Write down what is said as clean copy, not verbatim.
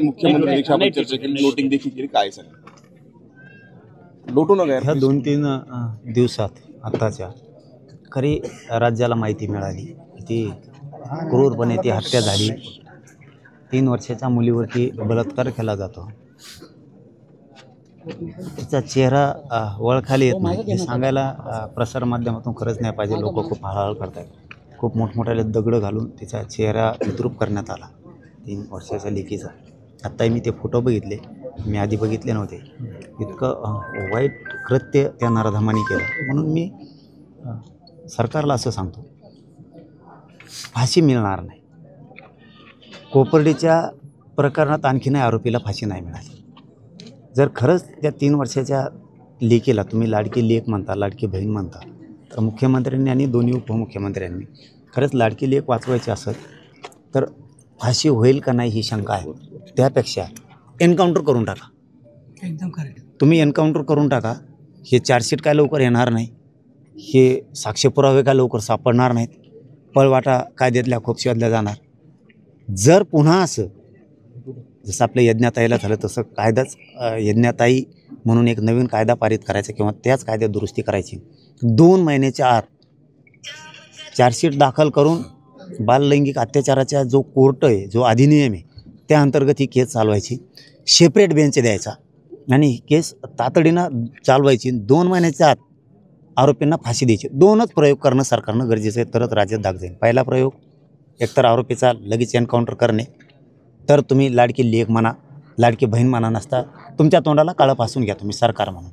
मुख्यमंत्र्यांनी आपण चर्चा केली, नोटिंग देखील केली, काय सांगा लोटू नका ह्या 2-3 दिवसात आताच्या खरी राज्याला माहिती मिळाली की क्रूरपणे ती हत्या झाली. 3 वर्षाच्या मुलीवरती बलात्कार केला जातो. तिचा चेहरा ओळखायला येत नाही हे सांगायला प्रसारमाध्यमातून खरंच नाही पाहिजे. लोक खूप हळहळ करतात. खूप मोठमोठ्याले दगड घालून तिचा चेहरा विद्रूप करण्यात आला 3 वर्षाच्या लेकीचा. आत्ताही मी ते फोटो बघितले, मी आधी बघितले नव्हते. इतकं वाईट कृत्य त्या नराधमाने केलं. म्हणून मी सरकारला असं सांगतो, फाशी मिळणार नाही. कोपर्डीच्या प्रकरणात आणखीनही आरोपीला फाशी नाही मिळाली. जर खरंच त्या 3 वर्षाच्या लेकीला तुम्ही लाडकी लेक म्हणता, लाडकी बहीण म्हणता, तर मुख्यमंत्र्यांनी आणि दोन्ही उपमुख्यमंत्र्यांनी खरंच लाडकी लेक वाचवायची असेल तर फाशी होईल का नाही ही शंका आहे. त्यापेक्षा एन्काउंटर करून टाका. एकदम करेक्ट. तुम्ही एन्काउंटर करून टाका. हे चार्जशीट काय लवकर येणार नाही, हे साक्ष्यपुरावे काय लवकर सापडणार नाहीत, पळवाटा कायद्यातल्या खोप शोधल्या जाणार. जर पुन्हा असं जसं आपल्या यज्ञाताईला झालं तसं कायदाच यज्ञाताई म्हणून एक नवीन कायदा पारित करायचा किंवा त्याच कायद्यात दुरुस्ती करायची. 2 महिन्याच्या आत चार्जशीट दाखल करून बाललैंगिक अत्याचाराचा जो कोर्ट आहे, जो अधिनियम आहे, त्या अंतर्गत ही केस चालवायची. सेपरेट बेंच द्यायचा आणि ही केस तातडीनं चालवायची. 2 महिन्याच्या आत आरोपींना फाशी द्यायची. 2च प्रयोग करणं सरकारनं गरजेचं आहे, तरच राज्यात दाग जाईल. पहिला प्रयोग एकतर आरोपीचा लगेच एन्काउंटर करणे, तर तुम्ही लाडकी लेक म्हणा, लाडकी बहीण म्हणा नसता तुमच्या तोंडाला काळं फासून घ्या तुम्ही सरकार म्हणून.